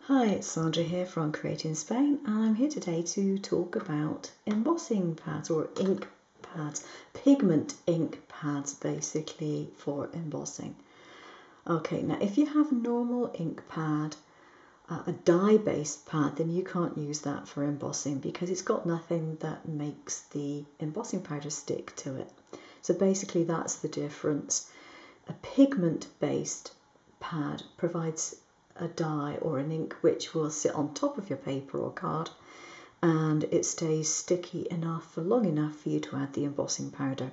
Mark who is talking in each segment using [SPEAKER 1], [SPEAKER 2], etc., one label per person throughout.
[SPEAKER 1] Hi, it's Sandra here from Creating Spain, and I'm here today to talk about embossing pads or ink pads, pigment ink pads basically for embossing. Okay, now if you have a normal ink pad, a dye-based pad, then you can't use that for embossing because it's got nothing that makes the embossing powder stick to it. So basically that's the difference. A pigment-based pad provides a dye or an ink which will sit on top of your paper or card, and it stays sticky enough for long enough for you to add the embossing powder.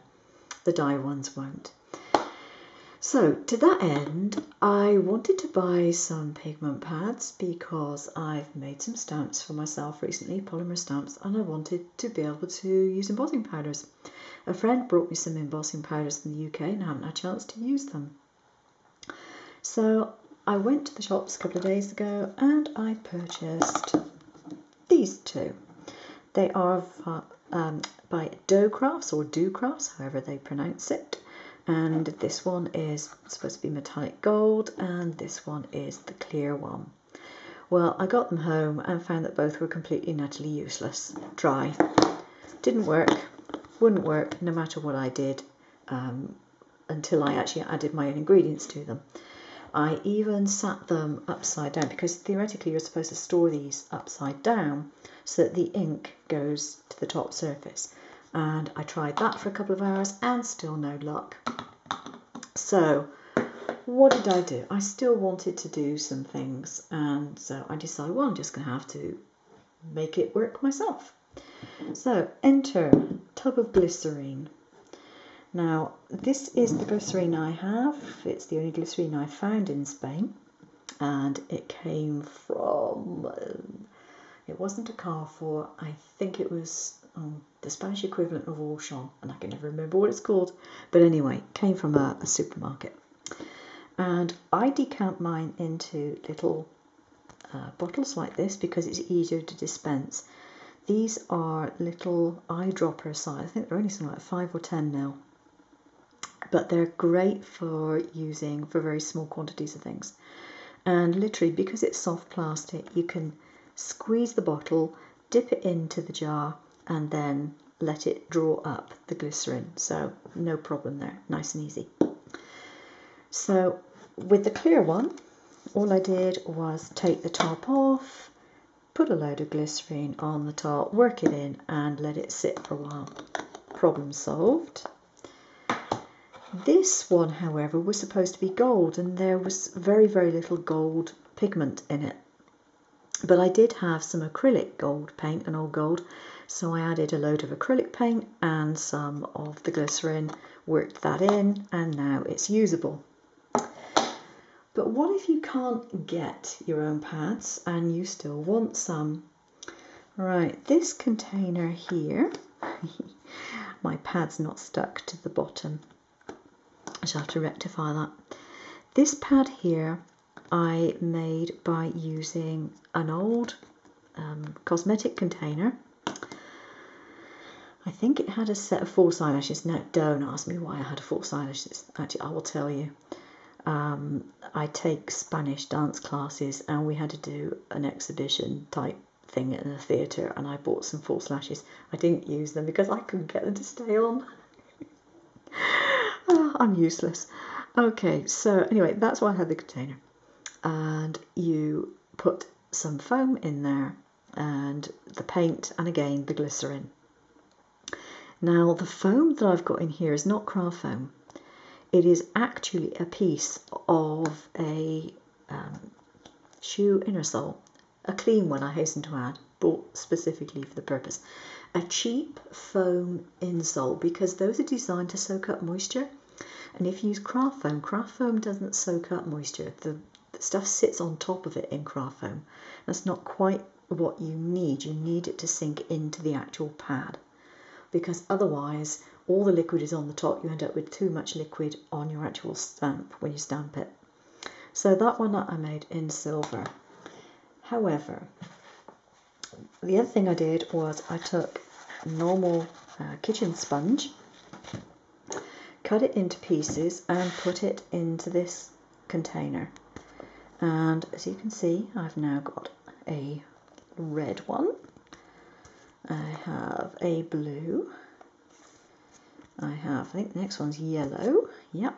[SPEAKER 1] The dye ones won't. So to that end, I wanted to buy some pigment pads because I've made some stamps for myself recently, polymer stamps, and I wanted to be able to use embossing powders. A friend brought me some embossing powders in the UK and I haven't had a chance to use them. So I went to the shops a couple of days ago and I purchased these two. They are by Docrafts or Docrafts, however they pronounce it. And this one is supposed to be metallic gold and this one is the clear one. Well, I got them home and found that both were completely and utterly useless. Dry. Didn't work. Wouldn't work no matter what I did until I actually added my own ingredients to them. I even sat them upside down because theoretically you're supposed to store these upside down so that the ink goes to the top surface. And I tried that for a couple of hours and still no luck. So what did I do? I still wanted to do some things, and so I decided, well, I'm just going to have to make it work myself. So enter tub of glycerine. Now, this is the glycerine I have. It's the only glycerine I found in Spain, and it came from, it wasn't a Carrefour, I think it was the Spanish equivalent of Auchan, and I can never remember what it's called, but anyway, it came from a supermarket. And I decant mine into little bottles like this because it's easier to dispense. These are little eyedropper size, I think they're only something like 5 or 10 mil. But they're great for using for very small quantities of things. And literally, because it's soft plastic, you can squeeze the bottle, dip it into the jar, and then let it draw up the glycerin. So no problem there, nice and easy. So with the clear one, all I did was take the top off, put a load of glycerin on the top, work it in, and let it sit for a while. Problem solved. This one, however, was supposed to be gold, and there was very, very little gold pigment in it. But I did have some acrylic gold paint, an old gold, so I added a load of acrylic paint and some of the glycerin, worked that in, and now it's usable. But what if you can't get your own pads and you still want some? Right, this container here, my pad's not stuck to the bottom. I shall have to rectify that. This pad here I made by using an old cosmetic container. I think it had a set of false eyelashes. No, don't ask me why I had a false eyelashes. Actually, I will tell you. I take Spanish dance classes and we had to do an exhibition type thing in a theatre, and I bought some false lashes. I didn't use them because I couldn't get them to stay on. I'm useless. Okay, so anyway, that's why I had the container. And you put some foam in there and the paint, and again the glycerin. Now the foam that I've got in here is not craft foam. It is actually a piece of a shoe inner sole, a clean one I hasten to add, bought specifically for the purpose. A cheap foam insole, because those are designed to soak up moisture. And if you use craft foam doesn't soak up moisture. The stuff sits on top of it in craft foam. That's not quite what you need. You need it to sink into the actual pad, because otherwise all the liquid is on the top. You end up with too much liquid on your actual stamp when you stamp it. So that one I made in silver. However, the other thing I did was I took a normal kitchen sponge, cut it into pieces and put it into this container. And as you can see, I've now got a red one. I have a blue. I think the next one's yellow. Yep.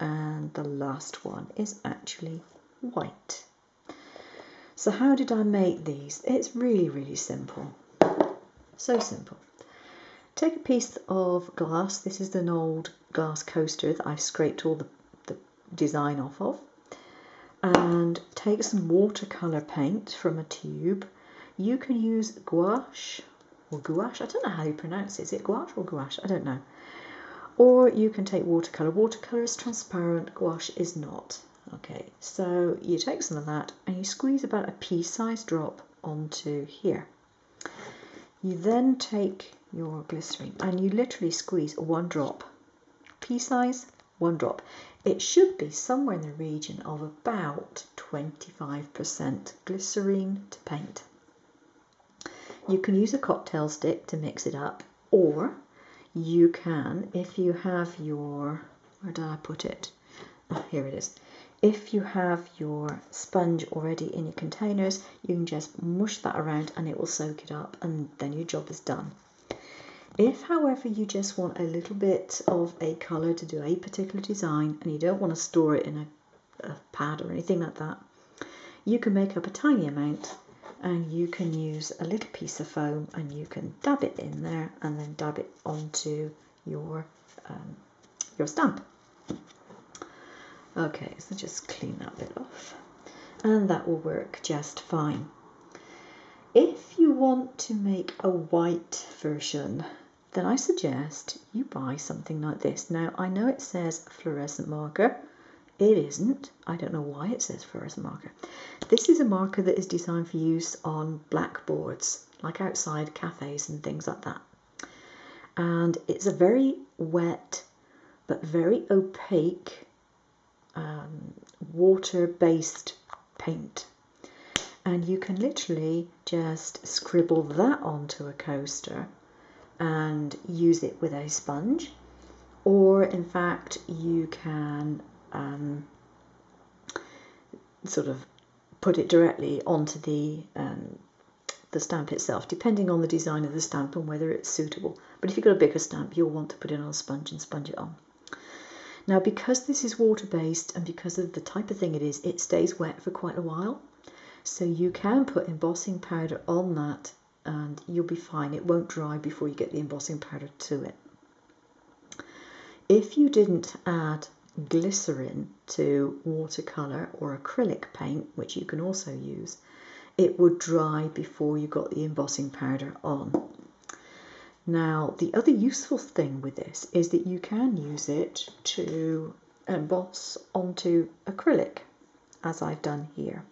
[SPEAKER 1] And the last one is actually white. So how did I make these? It's really, really simple. So simple. Take a piece of glass. This is an old glass coaster that I've scraped all the design off of. And take some watercolour paint from a tube. You can use gouache or gouache. I don't know how you pronounce it. Is it gouache or gouache? I don't know. Or you can take watercolour. Watercolour is transparent, gouache is not. Okay, so you take some of that and you squeeze about a pea-sized drop onto here. You then take your glycerine and you literally squeeze one drop. Pea-size, one drop. It should be somewhere in the region of about 25% glycerine to paint. You can use a cocktail stick to mix it up, or you can, if you have your, where did I put it? Oh, here it is. If you have your sponge already in your containers, you can just mush that around and it will soak it up, and then your job is done. If, however, you just want a little bit of a colour to do a particular design and you don't want to store it in a pad or anything like that, you can make up a tiny amount and you can use a little piece of foam and you can dab it in there and then dab it onto your stamp. Okay, so just clean that bit off and that will work just fine. If you want to make a white version, then I suggest you buy something like this. Now, I know it says fluorescent marker. It isn't. I don't know why it says fluorescent marker. This is a marker that is designed for use on blackboards, like outside cafes and things like that. And it's a very wet but very opaque water-based paint. And you can literally just scribble that onto a coaster and use it with a sponge, or in fact you can sort of put it directly onto the stamp itself, depending on the design of the stamp and whether it's suitable. But if you've got a bigger stamp, you'll want to put it on a sponge and sponge it on. Now, because this is water-based and because of the type of thing it is, it stays wet for quite a while. So you can put embossing powder on that and you'll be fine. It won't dry before you get the embossing powder to it. If you didn't add glycerin to watercolour or acrylic paint, which you can also use, it would dry before you got the embossing powder on. Now, the other useful thing with this is that you can use it to emboss onto acrylic, as I've done here.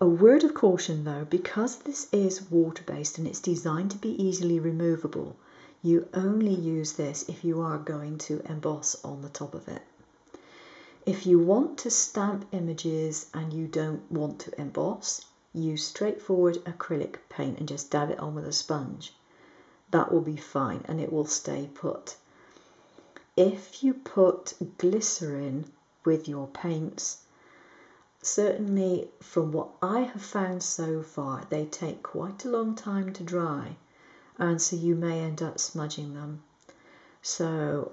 [SPEAKER 1] A word of caution though, because this is water-based and it's designed to be easily removable, you only use this if you are going to emboss on the top of it. If you want to stamp images and you don't want to emboss, use straightforward acrylic paint and just dab it on with a sponge. That will be fine and it will stay put. If you put glycerin with your paints, certainly from what I have found so far, they take quite a long time to dry, and so you may end up smudging them. So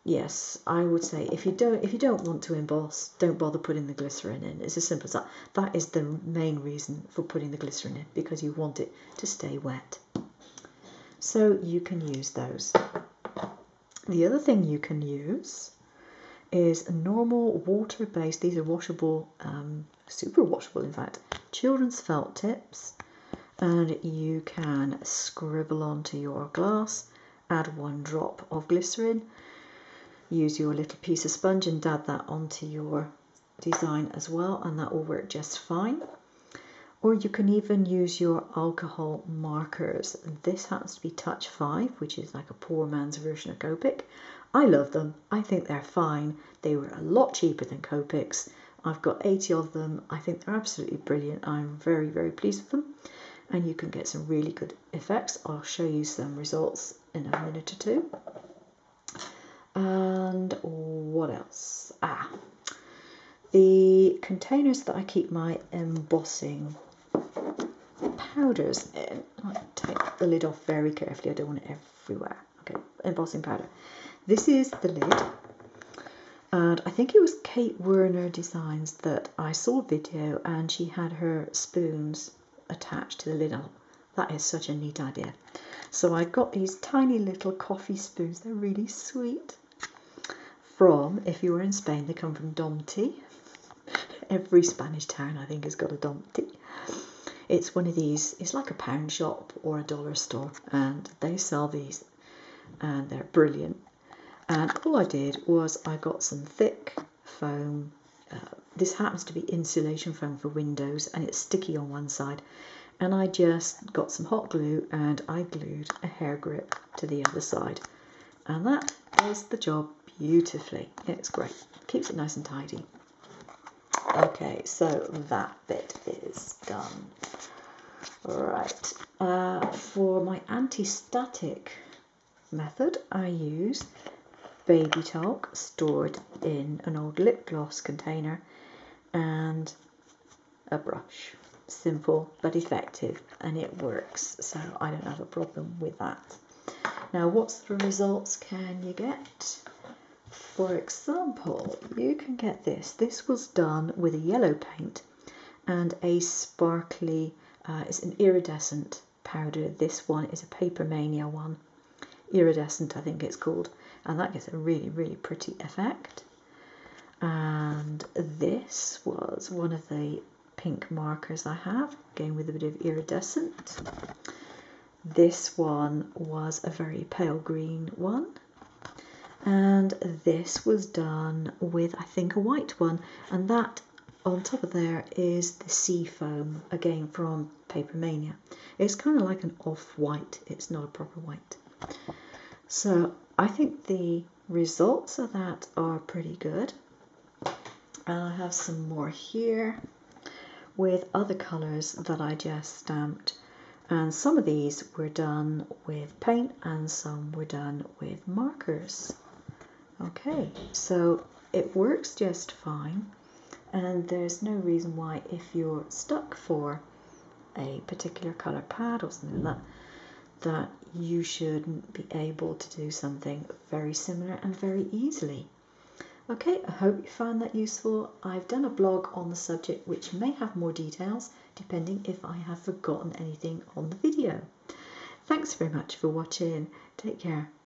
[SPEAKER 1] yes, I would say if you don't want to emboss, don't bother putting the glycerin in. It's as simple as that. That is the main reason for putting the glycerin in, because you want it to stay wet. So you can use those. The other thing you can use is a normal water-based, these are washable, super washable in fact, children's felt tips, and you can scribble onto your glass, add one drop of glycerin, use your little piece of sponge and dab that onto your design as well, and that will work just fine. Or you can even use your alcohol markers. This happens to be Touch 5, which is like a poor man's version of Copic. I love them. I think they're fine. They were a lot cheaper than Copics. I've got 80 of them. I think they're absolutely brilliant. I'm very, very pleased with them. And you can get some really good effects. I'll show you some results in a minute or two. And what else? the containers that I keep my embossing powders in. I'll take the lid off very carefully, I don't want it everywhere. Okay, embossing powder. This is the lid, and I think it was Kate Werner Designs that I saw a video and she had her spoons attached to the lid. Oh, that is such a neat idea. So I got these tiny little coffee spoons, they're really sweet. From, if you were in Spain, they come from Domti. Every Spanish town, I think, has got a Domti. It's one of these, it's like a pound shop or a dollar store, and they sell these, and they're brilliant. And all I did was I got some thick foam. This happens to be insulation foam for windows, and it's sticky on one side. And I just got some hot glue and I glued a hair grip to the other side. And that does the job beautifully. It's great. Keeps it nice and tidy. Okay, so that bit is done. Right. For my anti-static method, I use baby talc stored in an old lip gloss container and a brush. Simple but effective, and it works, so I don't have a problem with that. Now, what sort of results can you get? For example, you can get this. This was done with a yellow paint and a sparkly, it's an iridescent powder. This one is a Paper Mania one. Iridescent, I think it's called. And that gives a really, really pretty effect. And this was one of the pink markers I have, again with a bit of iridescent. This one was a very pale green one. And this was done with, I think, a white one. And that on top of there is the sea foam, again from Paper Mania. It's kind of like an off-white, it's not a proper white. So I think the results of that are pretty good. And I have some more here with other colours that I just stamped. And some of these were done with paint and some were done with markers. Okay, so it works just fine. And there's no reason why, if you're stuck for a particular colour pad or something like that, that you shouldn't be able to do something very similar and very easily. Okay, I hope you found that useful. I've done a blog on the subject which may have more details depending if I have forgotten anything on the video. Thanks very much for watching. Take care.